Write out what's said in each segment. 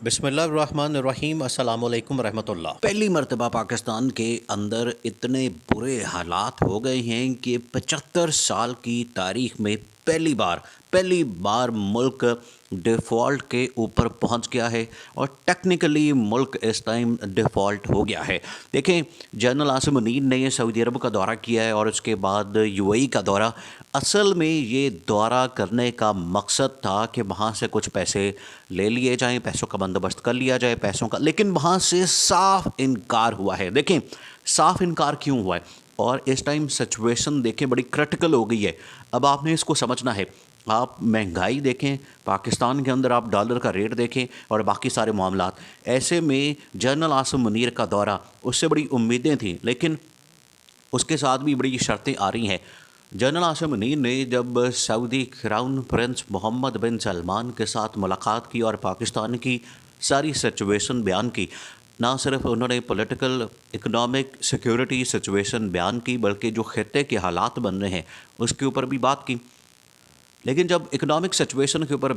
बिस्मिल्लाहिर्रहमानिर्रहीम अस्सलाम वालेकुम रहमतुल्लाह। पहली मर्तबा पाकिस्तान के अंदर इतने बुरे हालात हो गए हैं कि 75 साल की तारीख में पहली बार मुल्क डिफ़ॉल्ट के ऊपर पहुंच गया है और टेक्निकली मुल्क इस टाइम डिफ़ॉल्ट हो गया है। देखें, जनरल आसिम मुनीर ने सऊदी अरब का दौरा किया है और उसके बाद यूएई का दौरा। असल में ये दौरा करने का मकसद था कि वहाँ से कुछ पैसे ले लिए जाएं, पैसों का बंदोबस्त कर लिया जाए पैसों का, लेकिन वहाँ से साफ इनकार हुआ है। देखें, साफ इनकार क्यों हुआ है और इस टाइम सिचुएशन देखें बड़ी क्रिटिकल हो गई है। अब आपने इसको समझना है। आप महंगाई देखें, पाकिस्तान के अंदर आप डॉलर का रेट देखें और बाकी सारे मामलात। ऐसे में जनरल आसिम मुनीर का दौरा, उससे बड़ी उम्मीदें थीं, लेकिन उसके साथ भी बड़ी शर्तें आ रही हैं। जनरल आसिम मुनीर ने जब सऊदी क्राउन प्रिंस मोहम्मद बिन सलमान के साथ मुलाकात की और पाकिस्तान की सारी सिचुएशन बयान की, ना सिर्फ उन्होंने पॉलिटिकल, इकोनॉमिक, सिक्योरिटी सिचुएशन बयान की, बल्कि जो खित्ते के हालात बन रहे हैं उसके ऊपर भी बात की। लेकिन जब इकोनॉमिक सिचुएशन के ऊपर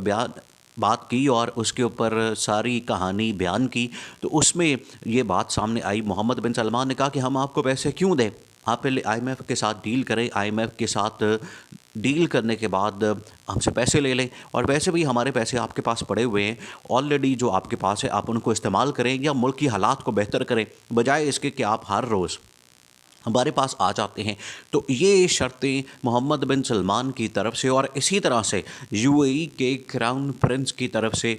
बात की और उसके ऊपर सारी कहानी बयान की, तो उसमें ये बात सामने आई। मोहम्मद बिन सलमान ने कहा कि हम आपको पैसे क्यों दें, आप पहले आईएमएफ के साथ डील करें, आईएमएफ के साथ डील करने के बाद हमसे पैसे ले लें, और वैसे भी हमारे पैसे आपके पास पड़े हुए हैं ऑलरेडी, जो आपके पास है आप उनको इस्तेमाल करें या मुल्क की हालात को बेहतर करें, बजाय इसके कि आप हर रोज़ हमारे पास आ जाते हैं। तो ये शर्तें मोहम्मद बिन सलमान की तरफ से और इसी तरह से यूएई के क्राउन प्रिंस की तरफ से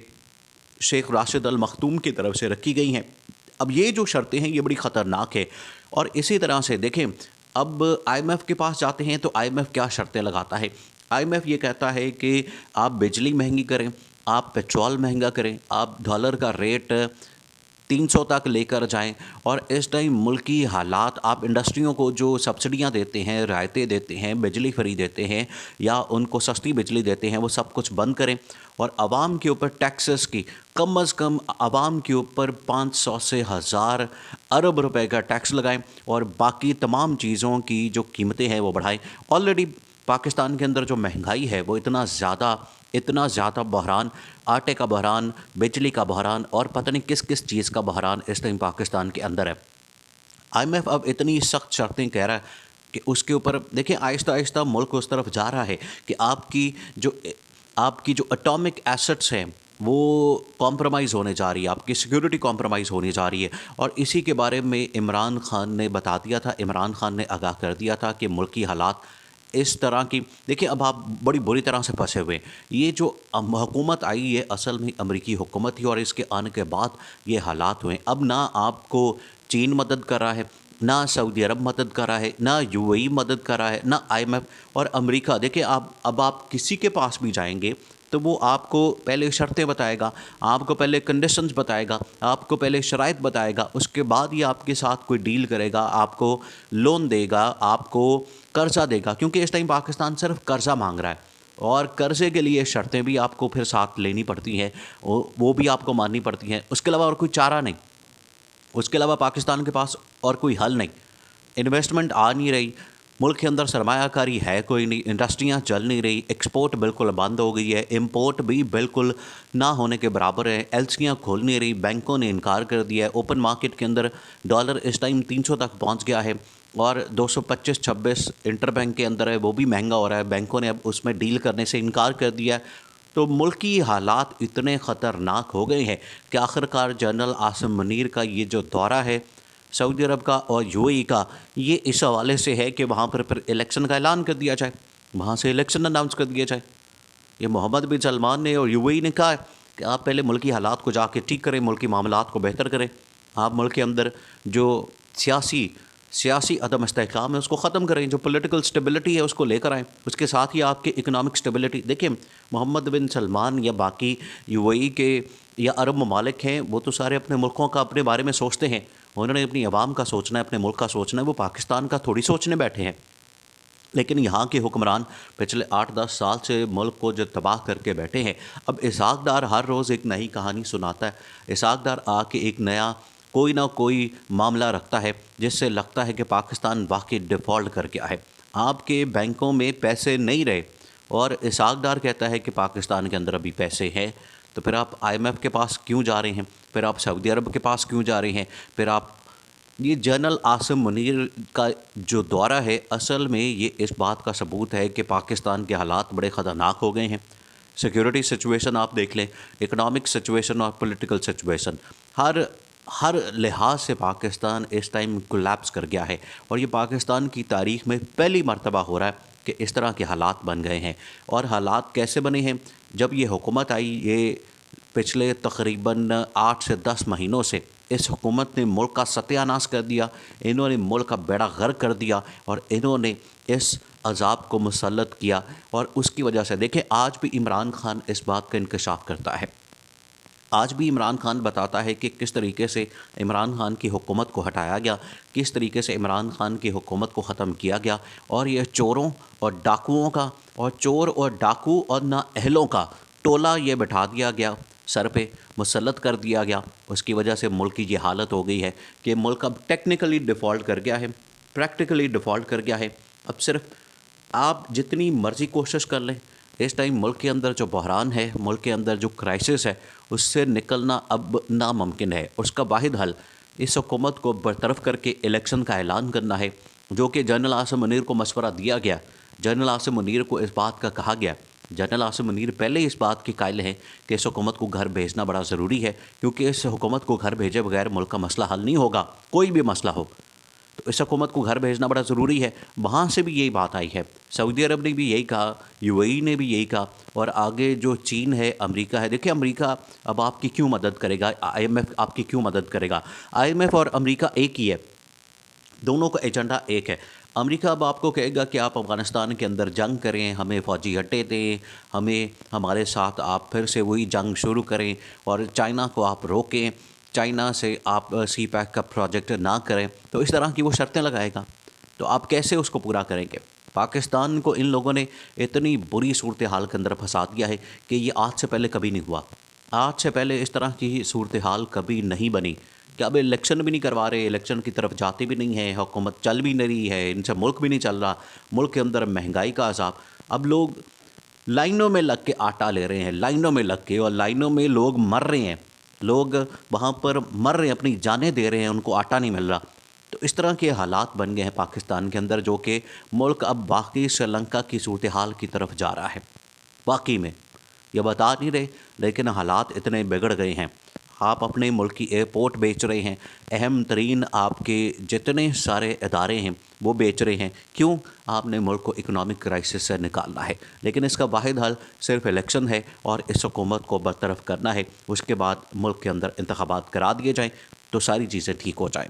शेख राशिद अल मखतूम की तरफ से रखी गई हैं। अब ये जो शर्तें हैं ये बड़ी ख़तरनाक है। और इसी तरह से देखें, अब आईएमएफ के पास जाते हैं तो आईएमएफ क्या शर्तें लगाता है। आईएमएफ ये कहता है कि आप बिजली महंगी करें, आप पेट्रोल महंगा करें, आप डॉलर का रेट 300 तक लेकर जाएं, और इस टाइम मुल्की हालात, आप इंडस्ट्रियों को जो सब्सिडियां देते हैं, रियायतें देते हैं, बिजली फ्री देते हैं या उनको सस्ती बिजली देते हैं, वो सब कुछ बंद करें और आवाम के ऊपर टैक्सेस की कम अज़ कम आवाम के ऊपर 500 से 1000 अरब रुपए का टैक्स लगाएं और बाकी तमाम चीज़ों की जो कीमतें हैं वो बढ़ाएं। ऑलरेडी पाकिस्तान के अंदर जो महंगाई है वो इतना ज़्यादा बहरान, आटे का बहरान, बिजली का बहरान और पता नहीं किस किस चीज़ का बहरान इस टाइम पाकिस्तान के अंदर है। आईएमएफ अब इतनी सख्त शर्तें कह रहा है कि उसके ऊपर देखिए, आहिस्ता आहिस्ता मुल्क उस तरफ जा रहा है कि आपकी जो एटॉमिक एसेट्स हैं वो कॉम्प्रोमाइज़ होने जा रही है, आपकी सिक्योरिटी कॉम्प्रोमाइज़ होने जा रही है। और इसी के बारे में इमरान खान ने बता दिया था, इमरान खान ने आगाह कर दिया था कि मुल्की हालात इस तरह की। देखिए, अब आप बड़ी बुरी तरह से फंसे हुए हैं। ये जो हुकूमत आई है असल में अमरीकी हुकूमत थी और इसके आने के बाद ये हालात हुए। अब ना आपको चीन मदद कर रहा है, ना सऊदी अरब मदद कर रहा है, ना यूएई मदद कर रहा है, ना आईएमएफ और अमेरिका। देखिए, आप किसी के पास भी जाएंगे तो वो आपको पहले शर्तें बताएगा, आपको पहले कंडीशंस बताएगा, आपको पहले शराइत बताएगा, उसके बाद ही आपके साथ कोई डील करेगा, आपको लोन देगा, आपको कर्ज़ा देगा। क्योंकि इस टाइम पाकिस्तान सिर्फ कर्ज़ा मांग रहा है और कर्ज़े के लिए शर्तें भी आपको फिर साथ लेनी पड़ती हैं, वो भी आपको माननी पड़ती हैं। उसके अलावा और कोई चारा नहीं, उसके अलावा पाकिस्तान के पास और कोई हल नहीं। इन्वेस्टमेंट आ नहीं रही, मुल्क के अंदर सरमायाकारी है कोई नहीं, इंडस्ट्रियां चल नहीं रही, एक्सपोर्ट बिल्कुल बंद हो गई है, इंपोर्ट भी बिल्कुल ना होने के बराबर है, एलसीयां खोल नहीं रही, बैंकों ने इनकार कर दिया है। ओपन मार्केट के अंदर डॉलर इस टाइम 300 तक पहुंच गया है और 225-26 इंटर बैंक के अंदर है, वो भी महंगा हो रहा है। बैंकों ने अब उसमें डील करने से इनकार कर दिया है। तो मुल्क की हालात इतने ख़तरनाक हो गए हैं कि आखिरकार जनरल आसिम मुनीर का ये जो दौरा है सऊदी अरब का और यूएई का, ये इस हवाले से है कि वहाँ पर फिर इलेक्शन का ऐलान कर दिया जाए, वहाँ से इलेक्शन अनाउंस कर दिया जाए। ये मोहम्मद बिन सलमान ने और यूएई ने कहा है कि आप पहले मुल्क की हालात को जाके ठीक करें, मुल्क की मामलात को बेहतर करें। आप मुल्क के अंदर जो सियासी अदम इस्तेहकाम है उसको ख़त्म करें, जो पॉलिटिकल स्टेबिलिटी है उसको लेकर आएँ, उसके साथ ही आपके इकनॉमिक स्टेबिलिटी। देखिए, मोहम्मद बिन सलमान या बाकी यूएई के या अरब ममालिक हैं, वो तो सारे अपने मुल्कों का अपने बारे में सोचते हैं, उन्होंने अपनी आवाम का सोचना है, अपने मुल्क का सोचना है, वो पाकिस्तान का थोड़ी सोचने बैठे हैं। लेकिन यहाँ के हुक्मरान पिछले 8-10 साल से मुल्क को जो तबाह करके बैठे हैं। अब इसहाक डार हर रोज़ एक नई कहानी सुनाता है। इसहाक डार आके एक नया कोई ना कोई मामला रखता है जिससे लगता है कि पाकिस्तान वाकई डिफ़ॉल्ट कर गया है, आपके बैंकों में पैसे नहीं रहे। और इसहाक डार कहता है कि पाकिस्तान के अंदर अभी पैसे हैं, تو پھر آپ IMF کے پاس کیوں جا رہے ہیں؟ پھر آپ سعودی عرب کے پاس کیوں جا رہے ہیں؟ پھر آپ یہ جنرل عاصم منیر کا جو دورہ ہے اصل میں یہ اس بات کا ثبوت ہے کہ پاکستان کے حالات بڑے خطرناک ہو گئے ہیں۔ سیکیورٹی سچویشن آپ دیکھ لیں، اکنامک سچویشن اور پولیٹیکل سچویشن، ہر لحاظ سے پاکستان اس ٹائم کولیپس کر گیا ہے، اور یہ پاکستان کی تاریخ میں پہلی مرتبہ ہو رہا ہے کہ اس طرح کے حالات بن گئے ہیں۔ اور حالات کیسے بنے ہیں؟ جب یہ حکومت آئی، یہ پچھلے تقریباً 8 سے 10 مہینوں سے اس حکومت نے ملک کا ستیہ ناش کر دیا، انہوں نے ملک کا بیڑا غرق کر دیا، اور انہوں نے اس عذاب کو مسلط کیا، اور اس کی وجہ سے دیکھیں آج بھی عمران خان اس بات کا انکشاف کرتا ہے۔ آج بھی عمران خان بتاتا ہے کہ کس طریقے سے عمران خان کی حکومت کو ہٹایا گیا، کس طریقے سے عمران خان کی حکومت کو ختم کیا گیا، اور یہ چوروں اور ڈاکوؤں کا، اور چور اور ڈاکو اور نااہلوں کا ٹولہ یہ بٹھا دیا گیا، سر پہ مسلط کر دیا گیا۔ اس کی وجہ سے ملک کی یہ حالت ہو گئی ہے کہ ملک اب ٹیکنیکلی ڈیفالٹ کر گیا ہے، پریکٹیکلی ڈیفالٹ کر گیا ہے۔ اب صرف آپ جتنی مرضی کوشش کر لیں، اس ٹائم ملک کے اندر جو بحران ہے، ملک کے اندر جو کرائسس ہے، اس سے نکلنا اب ناممکن ہے۔ اس کا واحد حل اس حکومت کو برطرف کر کے الیکشن کا اعلان کرنا ہے، جو کہ جنرل عاصم منیر کو مشورہ دیا گیا۔ جنرل عاصم منیر کو اس بات کا کہا گیا، جنرل عاصم منیر پہلے اس بات کے قائل ہیں کہ اس حکومت کو گھر بھیجنا بڑا ضروری ہے، کیونکہ اس حکومت کو گھر بھیجے بغیر ملک کا مسئلہ حل نہیں ہوگا، کوئی بھی مسئلہ ہو تو اس حکومت کو گھر بھیجنا بڑا ضروری ہے۔ وہاں سے بھی یہی بات آئی ہے، سعودی عرب نے بھی یہی کہا، UAE نے بھی یہی کہا، اور آگے جو چین ہے، امریکہ ہے۔ دیکھیں امریکہ اب آپ کی کیوں مدد کرے گا، IMF آپ کی کیوں مدد کرے گا؟ IMF اور امریکہ ایک ہی ہے، دونوں کا ایجنڈا ایک ہے۔ امریکہ اب آپ کو کہے گا کہ آپ افغانستان کے اندر جنگ کریں، ہمیں فوجی اڈے دیں، ہمارے ساتھ آپ پھر سے وہی جنگ شروع کریں، اور چائنا کو آپ روکیں، چائنا سے آپ سی پیک کا پروجیکٹ نہ کریں، تو اس طرح کی وہ شرطیں لگائے گا۔ تو آپ کیسے اس کو پورا کریں گے؟ پاکستان کو ان لوگوں نے اتنی بری صورتحال کے اندر پھنسا دیا ہے کہ یہ آج سے پہلے کبھی نہیں ہوا، آج سے پہلے اس طرح کی صورتحال کبھی نہیں بنی کہ اب الیکشن بھی نہیں کروا رہے، الیکشن کی طرف جاتے بھی نہیں ہیں، حکومت چل بھی نہیں رہی ہے، ان سے ملک بھی نہیں چل رہا، ملک کے اندر مہنگائی کا عذاب۔ اب لوگ لائنوں میں لگ کے آٹا لے رہے ہیں، لائنوں میں لگ کے، اور لائنوں میں لوگ مر رہے ہیں، لوگ وہاں پر مر رہے ہیں، اپنی جانیں دے رہے ہیں، ان کو آٹا نہیں مل رہا۔ تو اس طرح کے حالات بن گئے ہیں پاکستان کے اندر، جو کہ ملک اب باقی سری لنکا کی صورتحال کی طرف جا رہا ہے۔ واقعی میں یہ بتا نہیں رہے، لیکن حالات اتنے بگڑ گئے ہیں۔ آپ اپنے ملک کی ایئرپورٹ بیچ رہے ہیں، اہم ترین آپ کے جتنے سارے ادارے ہیں وہ بیچ رہے ہیں۔ کیوں؟ آپ نے ملک کو اکنامک کرائسس سے نکالنا ہے، لیکن اس کا واحد حل صرف الیکشن ہے، اور اس حکومت کو برطرف کرنا ہے۔ اس کے بعد ملک کے اندر انتخابات کرا دیے جائیں تو ساری چیزیں ٹھیک ہو جائیں۔